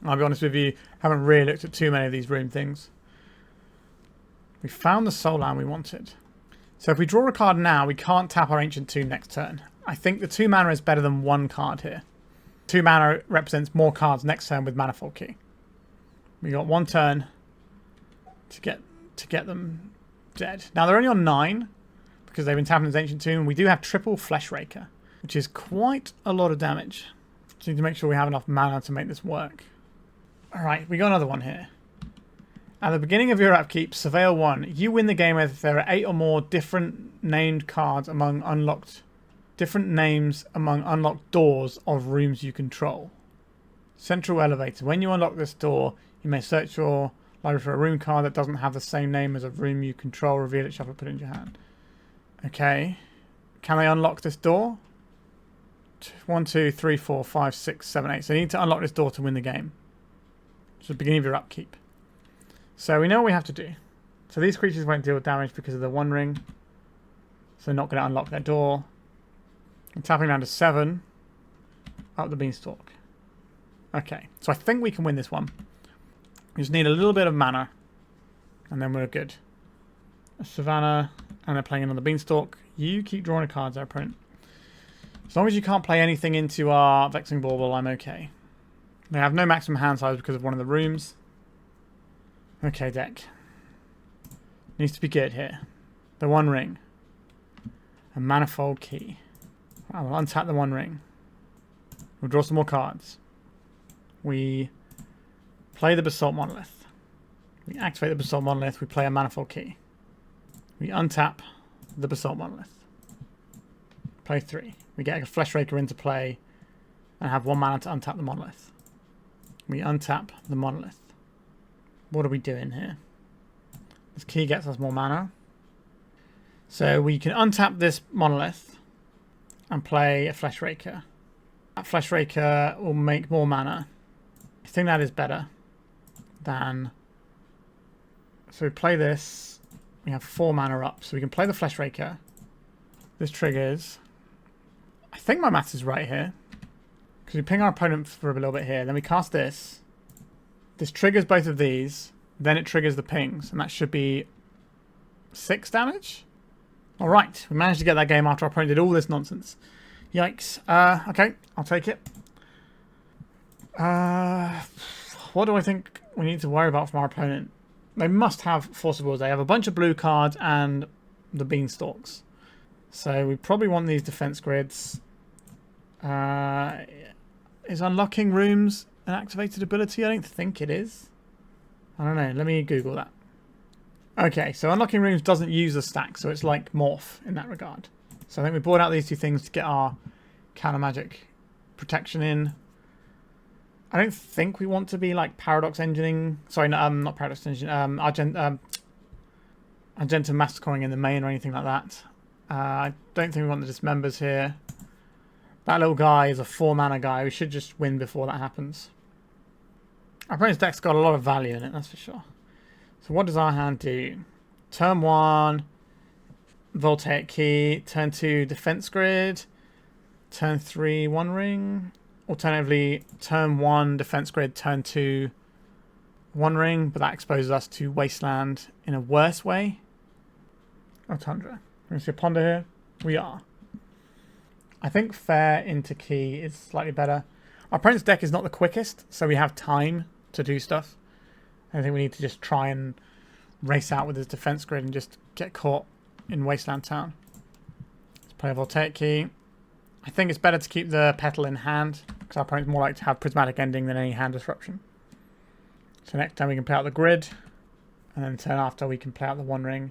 I'll be honest with you, haven't really looked at too many of these room things. We found the soul land we wanted. So if we draw a card now, we can't tap our Ancient Tomb next turn. I think the 2 mana is better than 1 card here. 2 mana represents more cards next turn with Manifold Key. We got 1 turn to get them dead. Now they're only on 9 because they've been tapping his Ancient Tomb. We do have triple Fleshraker, which is quite a lot of damage. So we need to make sure we have enough mana to make this work. Alright, we got another one here. At the beginning of your upkeep, Surveil 1. You win the game if there are 8 or more different named cards among unlocked doors of rooms you control. Central Elevator. When you unlock this door, you may search your library for a room card that doesn't have the same name as a room you control. Reveal it, shuffle it, put it in your hand. Okay. Can I unlock this door? 1, 2, 3, 4, 5, 6, 7, 8. So you need to unlock this door to win the game. It's the beginning of your upkeep. So we know what we have to do. So these creatures won't deal damage because of the One Ring. So they're not going to unlock their door. I'm tapping down to 7. Up the Beanstalk. Okay, so I think we can win this one. We just need a little bit of mana. And then we're good. A Savannah. And they're playing another Beanstalk. You keep drawing cards, our opponent. As long as you can't play anything into our Vexing Bauble, I'm okay. They have no maximum hand size because of one of the rooms. Okay, deck. Needs to be good here. The One Ring. A Manifold Key. I will untap the One Ring. We'll draw some more cards. We play the Basalt Monolith. We activate the Basalt Monolith. We play a Manifold Key. We untap the Basalt Monolith. Play 3. We get a Fleshraker into play and have 1 mana to untap the Monolith. We untap the Monolith. What are we doing here? This key gets us more mana. So we can untap this Monolith and play a Fleshraker. That Fleshraker will make more mana. I think that is better than... So we play this. We have 4 mana up. So we can play the Fleshraker. This triggers. I think my maths is right here. Because we ping our opponent for a little bit here. Then we cast this. This triggers both of these. Then it triggers the pings. And that should be 6 damage. Alright. We managed to get that game after our opponent did all this nonsense. Yikes. Okay. I'll take it. What do I think we need to worry about from our opponent? They must have Force of Wills. They have a bunch of blue cards and the Beanstalks. So we probably want these defense grids. Is unlocking rooms an activated ability? I don't think it is. I don't know. Let me Google that. Okay, so unlocking rooms doesn't use a stack, so it's like Morph in that regard. So I think we brought out these 2 things to get our counter magic protection in. I don't think we want to be like Paradox Engineering. Sorry, no, not Paradox Engine. Argentum Masticoring in the main or anything like that. I don't think we want the Dismembers here. That little guy is a 4 mana guy. We should just win before that happens. Our opponent's deck's got a lot of value in it, that's for sure. So what does our hand do? Turn 1, Voltaic Key. Turn 2, Defense Grid. Turn 3, One Ring. Alternatively, turn 1, Defense Grid. Turn 2, One Ring. But that exposes us to Wasteland in a worse way. Oh, Tundra. We're going to see a Ponder here. We are. I think Fair into Key is slightly better. Our opponent's deck is not the quickest, so we have time to do stuff. I think we need to just try and race out with his defense grid and just get caught in Wasteland Town. Let's play a Voltaic Key. I think it's better to keep the Petal in hand, because our opponent's more likely to have Prismatic Ending than any hand disruption. So next time we can play out the grid, and then turn after we can play out the One Ring.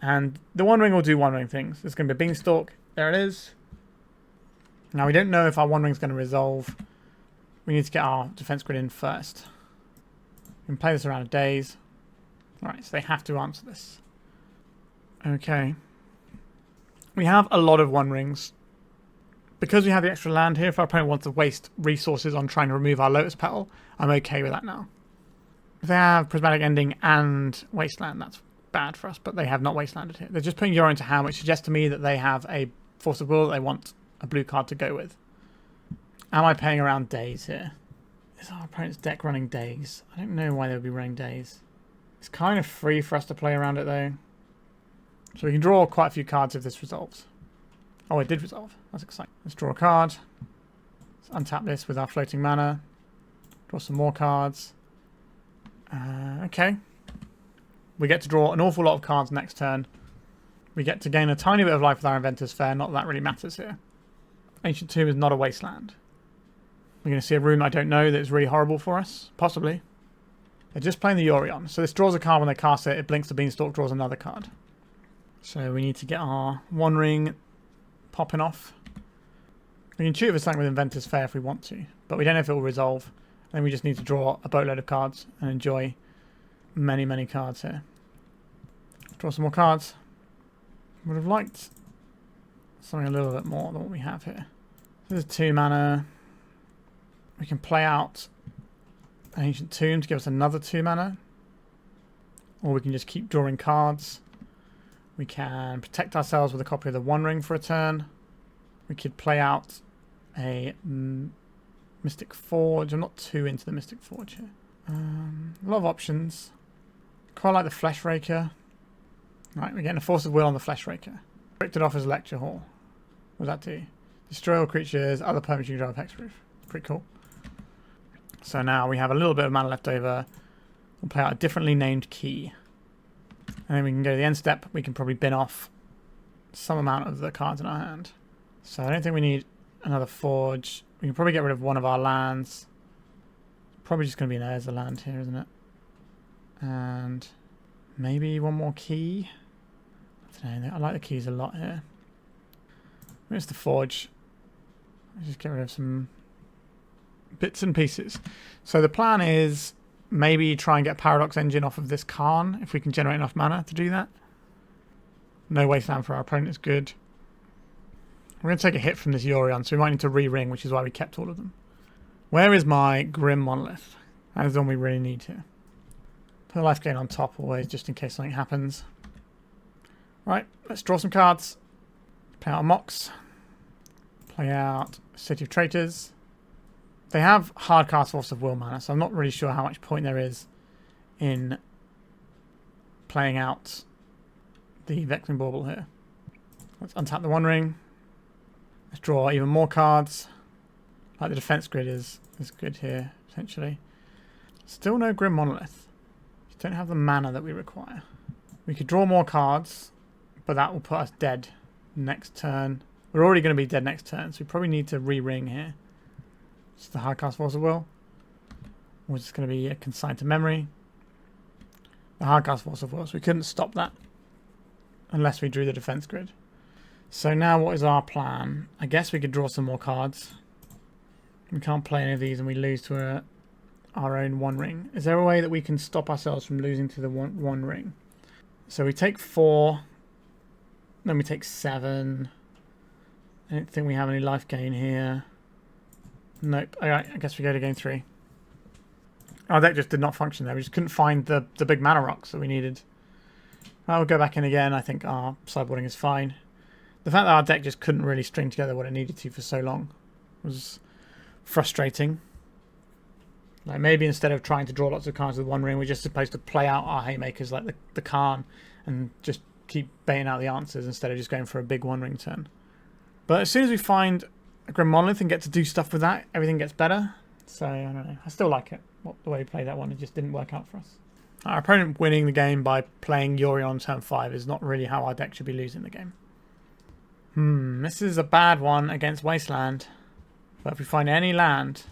And the One Ring will do One Ring things. There's going to be a Beanstalk. There it is. Now we don't know if our One Ring's going to resolve. We need to get our defense grid in first. We can play this around a daze. Alright, so they have to answer this. Okay. We have a lot of One Rings. Because we have the extra land here, if our opponent wants to waste resources on trying to remove our Lotus Petal, I'm okay with that now. If they have Prismatic Ending and Wasteland, that's bad for us, but they have not Wastelanded here. They're just putting Euro into hand, which suggests to me that they have a Force of Will that they want a blue card to go with. Am I paying around days here? Is our opponent's deck running days? I don't know why they would be running days. It's kind of free for us to play around it though. So we can draw quite a few cards if this resolves. Oh, it did resolve. That's exciting. Let's draw a card. Let's untap this with our floating mana. Draw some more cards. Okay. We get to draw an awful lot of cards next turn. We get to gain a tiny bit of life with our Inventors Fair. Not that that really matters here. Ancient Tomb is not a wasteland. We're going to see a rune I don't know that is really horrible for us. Possibly. They're just playing the Yorion. So this draws a card when they cast it. It blinks the Beanstalk, draws another card. So we need to get our One Ring popping off. We can shoot for something with Inventors Fair if we want to. But we don't know if it will resolve. Then we just need to draw a boatload of cards and enjoy many, many cards here. Draw some more cards. Would have liked something a little bit more than what we have here. So there's 2 mana. We can play out an Ancient Tomb to give us another 2 mana. Or we can just keep drawing cards. We can protect ourselves with a copy of the One Ring for a turn. We could play out a Mystic Forge. I'm not too into the Mystic Forge here. A lot of options. Quite like the Fleshraker. Right, we're getting a Force of Will on the Fleshraker. Picked it off as Lecture Hall. What does that do? Destroy all creatures, other permanents you can drive Hexproof. Pretty cool. So now we have a little bit of mana left over. We'll play out a differently named key. And then we can go to the end step. We can probably bin off some amount of the cards in our hand. So I don't think we need another Forge. We can probably get rid of one of our lands. Probably just going to be an Urza land here, isn't it? And maybe one more key. I don't know. I like the keys a lot here. Where's the Forge? Let's just get rid of some bits and pieces. So the plan is maybe try and get a Paradox Engine off of this Karn if we can generate enough mana to do that. No wasteland for our opponent is good. We're going to take a hit from this Yorion, so we might need to re-ring, which is why we kept all of them. Where is my Grim Monolith? That is the one we really need here. Put the life gain on top always, just in case something happens. Right, let's draw some cards. Play out a Mox. Play out City of Traitors. They have hard cast Force of Will mana, so I'm not really sure how much point there is in playing out the Vexing Bauble here. Let's untap the One Ring. Let's draw even more cards. Like the defense grid is good here, potentially. Still no Grim Monolith. Just don't have the mana that we require. We could draw more cards, but that will put us dead next turn. We're already going to be dead next turn, so we probably need to re-ring here. Just the hard cast Force of Will. Or it's going to be consigned to memory. The hard cast Force of Will, so we couldn't stop that unless we drew the defense grid. So now what is our plan? I guess we could draw some more cards. We can't play any of these and we lose to our own One Ring. Is there a way that we can stop ourselves from losing to the one Ring? So we take 4. Then we take 7. I don't think we have any life gain here. Nope. Alright, I guess we go to game 3. Our deck just did not function there. We just couldn't find the big mana rocks that we needed. I'll go back in again. I think our sideboarding is fine. The fact that our deck just couldn't really string together what it needed to for so long was frustrating. Like maybe instead of trying to draw lots of cards with One Ring, we're just supposed to play out our haymakers like the Karn and just keep baiting out the answers instead of just going for a big One Ring turn. But as soon as we find a Grim Monolith and get to do stuff with that, everything gets better. So I don't know. I still like it. The way we played that one, it just didn't work out for us. Our opponent winning the game by playing Yorion on turn 5 is not really how our deck should be losing the game. This is a bad one against Wasteland. But if we find any land,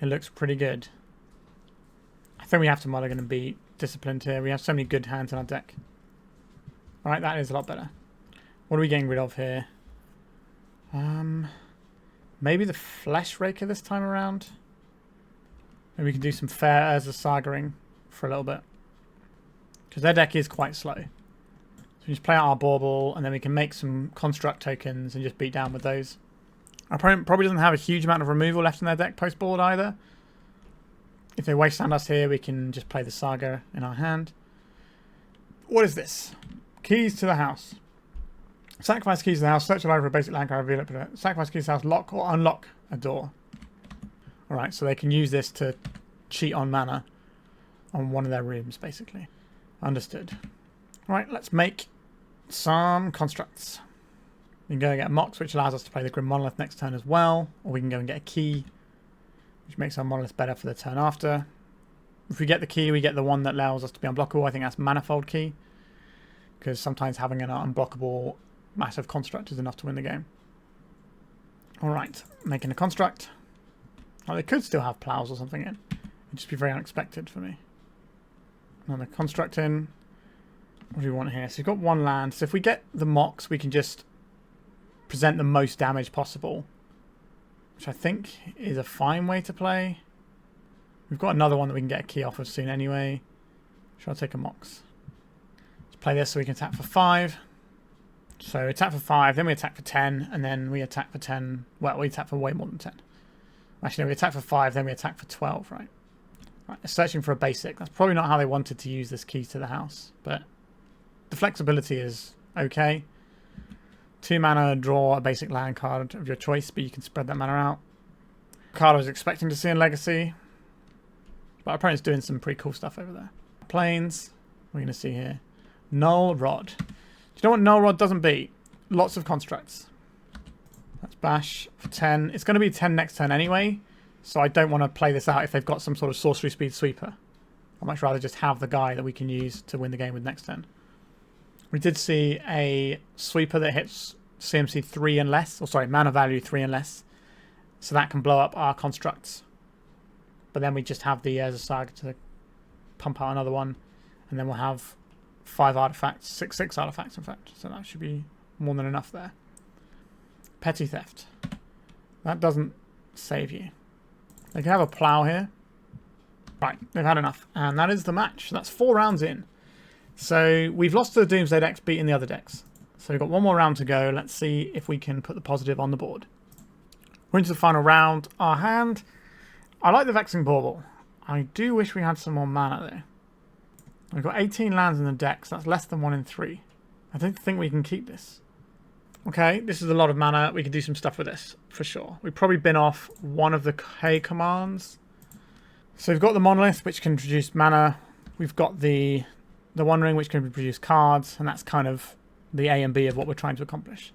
it looks pretty good. I think we have to mulligan and be disciplined here. We have so many good hands in our deck. Alright, that is a lot better. What are we getting rid of here? Maybe the Fleshraker this time around. Maybe we can do some fair Urza Sagaing for a little bit. Because their deck is quite slow. So we just play out our Bauble and then we can make some construct tokens and just beat down with those. Our opponent probably doesn't have a huge amount of removal left in their deck post-board either. If they wasteland us here, we can just play the Saga in our hand. What is this? Keys to the house. Sacrifice keys to the house, search the library for a basic land card, reveal it. Sacrifice keys to the house, lock or unlock a door. Alright, so they can use this to cheat on mana on one of their rooms, basically. Understood. Alright, let's make some constructs. We can go and get a Mox, which allows us to play the Grim Monolith next turn as well. Or we can go and get a Key, which makes our Monolith better for the turn after. If we get the Key, we get the one that allows us to be unblockable. I think that's Manifold Key. Because sometimes having an unblockable massive construct is enough to win the game. Alright, making a construct. Oh, they could still have plows or something in. It'd just be very unexpected for me. Another construct in. What do we want here? So we've got one land. So if we get the Mox, we can just present the most damage possible. Which I think is a fine way to play. We've got another one that we can get a Key off of soon anyway. Should I take a Mox? Let's play this so we can attack for 5. So attack for 5, then we attack for 10, and then we attack for 10. Well, we attack for way more than 10. Actually, no, we attack for 5, then we attack for 12, right? Right, they're searching for a basic. That's probably not how they wanted to use this Key to the house, but the flexibility is okay. 2 mana, draw a basic land card of your choice, but you can spread that mana out. Card I was expecting to see in Legacy, but our opponent's doing some pretty cool stuff over there. Plains, we're going to see here. Null Rod. Do you know what Null Rod doesn't beat? Lots of constructs. That's bash for 10. It's going to be 10 next turn anyway, so I don't want to play this out if they've got some sort of sorcery speed sweeper. I'd much rather just have the guy that we can use to win the game with next turn. We did see a sweeper that hits CMC 3 and less, or sorry, mana value 3 and less, so that can blow up our constructs. But then we just have the Urza Saga to pump out another one, and then we'll have 5 artifacts, 6 artifacts in fact, so that should be more than enough there. Petty Theft. That doesn't save you. They can have a plow here. Right, they've had enough. And that is the match. That's 4 rounds in. So we've lost to the Doomsday decks, beating the other decks. So we've got 1 more round to go. Let's see if we can put the positive on the board. We're into the final round. Our hand. I like the Vexing Bauble. I do wish we had some more mana though. We've got 18 lands in the deck, so that's less than 1 in 3. I don't think we can keep this. Okay, this is a lot of mana. We can do some stuff with this, for sure. We've probably been off one of the K commands. So we've got the Monolith, which can produce mana. We've got the One Ring, which can produce cards, and that's kind of the A and B of what we're trying to accomplish.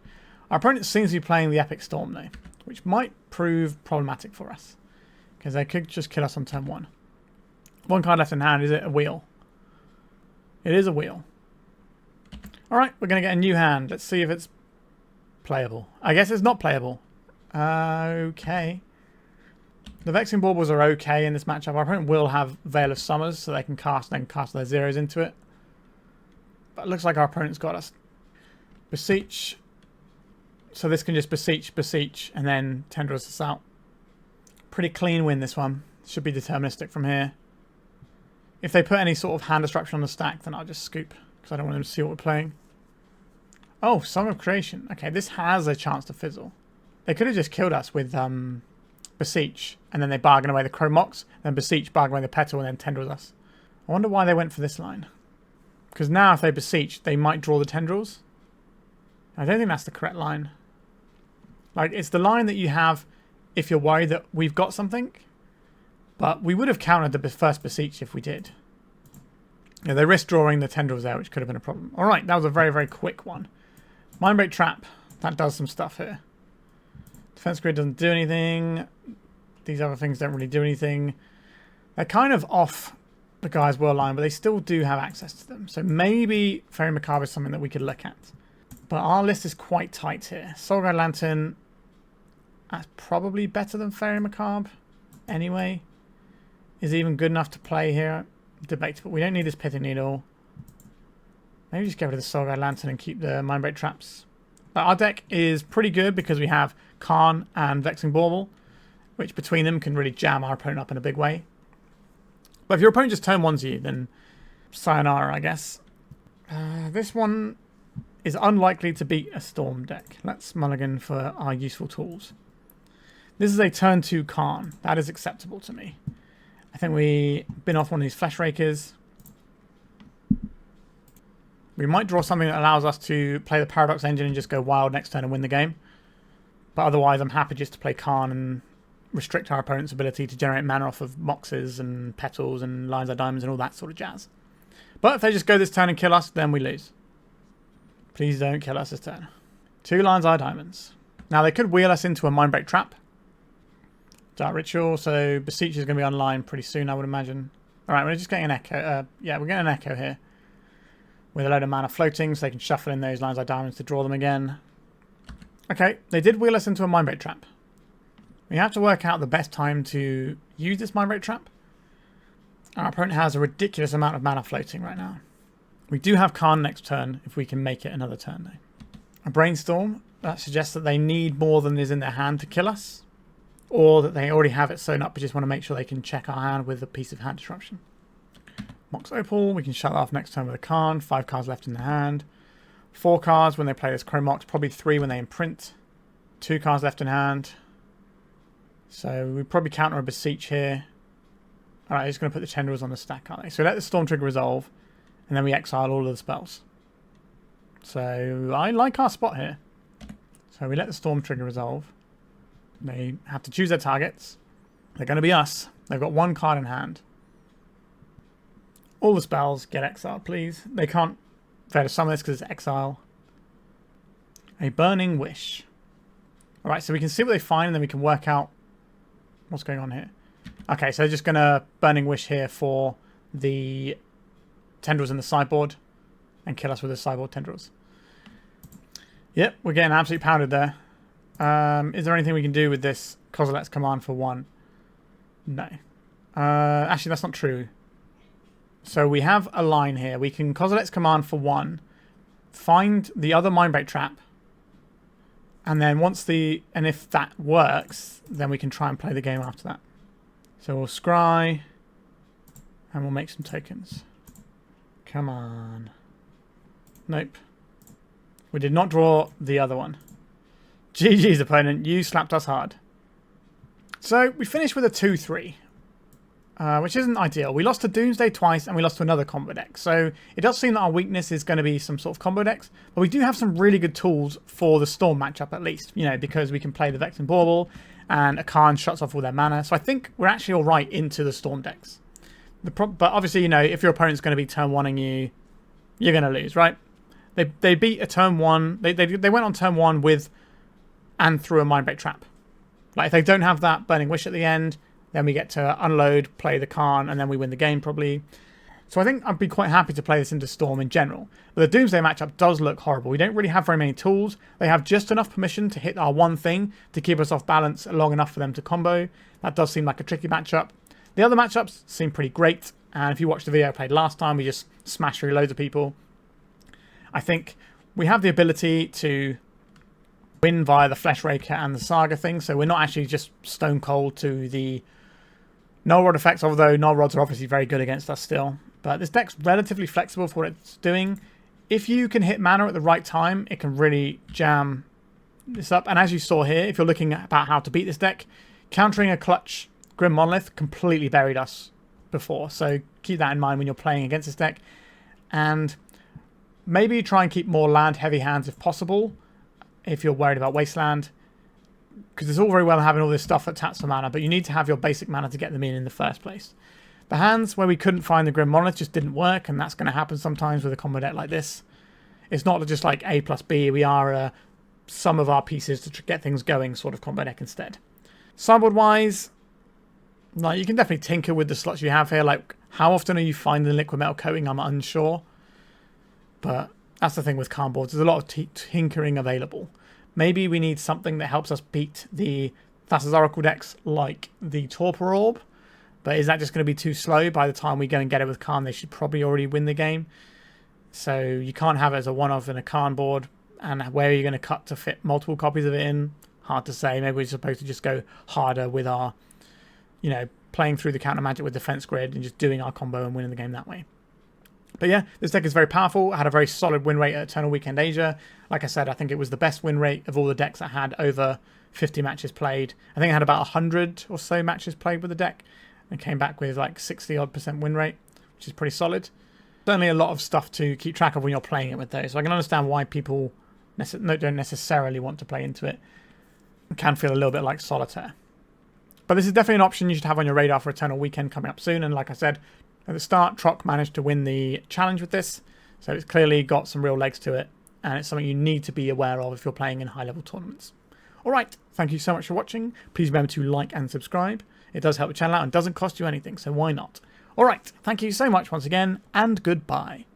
Our opponent seems to be playing the Epic Storm, though, which might prove problematic for us, because they could just kill us on turn 1. 1 card left in hand. Is it a wheel? It is a wheel. Alright, we're going to get a new hand. Let's see if it's playable. I guess it's not playable. Okay. The Vexing Baubles are okay in this matchup. Our opponent will have Veil of Summers, so they can cast their zeros into it. But it looks like our opponent's got us. Beseech. So this can just beseech, and then tendrils us out. Pretty clean win, this one. Should be deterministic from here. If they put any sort of hand disruption on the stack, then I'll just scoop, because I don't want them to see what we're playing. Oh, Song of Creation. Okay, this has a chance to fizzle. They could have just killed us with Beseech, and then they bargain away the Crow Mox, then Beseech, bargain away the Petal, and then tendrils us. I wonder why they went for this line. Because now if they Beseech, they might draw the tendrils. I don't think that's the correct line. Like, it's the line that you have if you're worried that we've got something. But we would have countered the first Beseech if we did. Yeah, they risked drawing the tendrils there, which could have been a problem. Alright, that was a very, very quick one. Mindbreak Trap. That does some stuff here. Defense Grid doesn't do anything. These other things don't really do anything. They're kind of off the guy's world line, but they still do have access to them. So maybe Faerie Macabre is something that we could look at. But our list is quite tight here. Soulguide Lantern. That's probably better than Faerie Macabre. Anyway. Is it even good enough to play here? Debatable. We don't need this Pithing Needle. Maybe just get rid of the Soulguide Lantern and keep the Mindbreak Traps. But our deck is pretty good because we have Karn and Vexing Bauble, which between them can really jam our opponent up in a big way. But if your opponent just turn 1s you, then sayonara, I guess. This one is unlikely to beat a Storm deck. Let's mulligan for our useful tools. This is a turn 2 Karn. That is acceptable to me. I think we've been off one of these Fleshrakers. We might draw something that allows us to play the Paradox Engine and just go wild next turn and win the game. But otherwise, I'm happy just to play Karn and restrict our opponent's ability to generate mana off of Moxes and Petals and Lines of Diamonds and all that sort of jazz. But if they just go this turn and kill us, then we lose. Please don't kill us this turn. 2 Lion's Eye Diamonds. Now they could wheel us into a Mindbreak Trap. Dark Ritual, so Beseech is going to be online pretty soon, I would imagine. Alright, we're just getting an Echo. Yeah, we're getting an Echo here. With a load of mana floating, so they can shuffle in those Lion's Eye Diamonds to draw them again. Okay, they did wheel us into a Mindbreak Trap. We have to work out the best time to use this Mindbreak Trap. Our opponent has a ridiculous amount of mana floating right now. We do have Karn next turn, if we can make it another turn though. A Brainstorm, that suggests that they need more than is in their hand to kill us. Or that they already have it sewn up, but just want to make sure they can check our hand with a piece of hand disruption. Mox Opal, we can shut that off next turn with a Karn. 5 cards left in the hand. 4 cards when they play this Chrome Mox, probably 3 when they imprint. 2 cards left in hand. So we probably counter a Beseech here. Alright, just going to put the Tendrils on the stack, aren't they? So let the Storm Trigger resolve, and then we exile all of the spells. So I like our spot here. So we let the Storm Trigger resolve. They have to choose their targets. They're going to be us. They've got 1 card in hand. All the spells get exiled, please. They can't fail to summon this because it's exile. A Burning Wish. Alright, so we can see what they find and then we can work out what's going on here. Okay, so they're just going to Burning Wish here for the Tendrils in the sideboard and kill us with the sideboard Tendrils. Yep, we're getting absolutely pounded there. Is there anything we can do with this Kozilek's command for 1? No. Actually, that's not true. So we have a line here. We can Kozilek's command for 1, find the other Mindbreak Trap, and then and if that works, then we can try and play the game after that. So we'll scry, and we'll make some tokens. Come on. Nope. We did not draw the other one. GG's opponent, you slapped us hard. So we finished with a 2-3, which isn't ideal. We lost to Doomsday twice, and we lost to another combo deck. So it does seem that our weakness is going to be some sort of combo decks, but we do have some really good tools for the Storm matchup at least, you know, because we can play the Vexing Bauble, and a Karn shuts off all their mana. So I think we're actually all right into the Storm decks. But obviously, you know, if your opponent's going to be turn 1-ing you, you're going to lose, right? They beat a turn 1. They went on turn 1 with and through a Mindbreak Trap. Like if they don't have that Burning Wish at the end, then we get to unload, play the Karn, and then we win the game probably. So I think I'd be quite happy to play this into Storm in general. But the Doomsday matchup does look horrible. We don't really have very many tools. They have just enough permission to hit our one thing to keep us off balance long enough for them to combo. That does seem like a tricky matchup. The other matchups seem pretty great. And if you watched the video I played last time, we just smashed through loads of people. I think we have the ability to win via the Fleshraker and the Saga thing. So we're not actually just stone cold to the Null Rod effects, although Null Rods are obviously very good against us still. But this deck's relatively flexible for what it's doing. If you can hit mana at the right time, it can really jam this up. And as you saw here, if you're looking about how to beat this deck, countering a clutch Grim Monolith completely buried us before. So keep that in mind when you're playing against this deck. And maybe try and keep more land-heavy hands if possible, if you're worried about Wasteland. Because it's all very well having all this stuff that taps for mana, but you need to have your basic mana to get them in the first place. The hands where we couldn't find the Grim Monolith just didn't work, and that's going to happen sometimes with a combo deck like this. It's not just like A plus B, we are some of our pieces to get things going sort of combo deck instead. Sideboard-wise, like, you can definitely tinker with the slots you have here. Like, how often are you finding the Liquimetal Coating? I'm unsure. But that's the thing with Karn boards. There's a lot of tinkering available. Maybe we need something that helps us beat the Thassa's Oracle decks like the Torpor Orb. But is that just going to be too slow? By the time we go and get it with Karn, they should probably already win the game. So you can't have it as a one-off in a Karn board. And where are you going to cut to fit multiple copies of it in? Hard to say. Maybe we're supposed to just go harder with our, you know, playing through the counter magic with Defense Grid and just doing our combo and winning the game that way. But yeah, this deck is very powerful. It had a very solid win rate at Eternal Weekend Asia. Like I said, I think it was the best win rate of all the decks that had over 50 matches played. I think it had about 100 or so matches played with the deck and came back with like 60-odd% win rate, which is pretty solid. Certainly a lot of stuff to keep track of when you're playing it with those. So I can understand why people don't necessarily want to play into it. It can feel a little bit like solitaire. But this is definitely an option you should have on your radar for Eternal Weekend coming up soon. And like I said, at the start, Trohck managed to win the challenge with this. So it's clearly got some real legs to it. and it's something you need to be aware of if you're playing in high level tournaments. Alright, thank you so much for watching. Please remember to like and subscribe. It does help the channel out and doesn't cost you anything, so why not? Alright, thank you so much once again, and goodbye.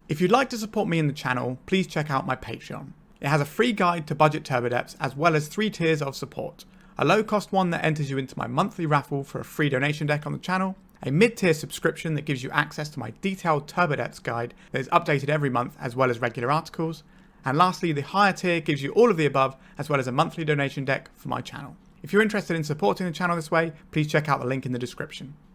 If you'd like to support me in the channel, please check out my Patreon. It has a free guide to budget turbo depths as well as 3 tiers of support. A low cost one that enters you into my monthly raffle for a free donation deck on the channel, a mid-tier subscription that gives you access to my detailed turbo depths guide that is updated every month as well as regular articles, and lastly the higher tier gives you all of the above as well as a monthly donation deck for my channel. If you're interested in supporting the channel this way, please check out the link in the description.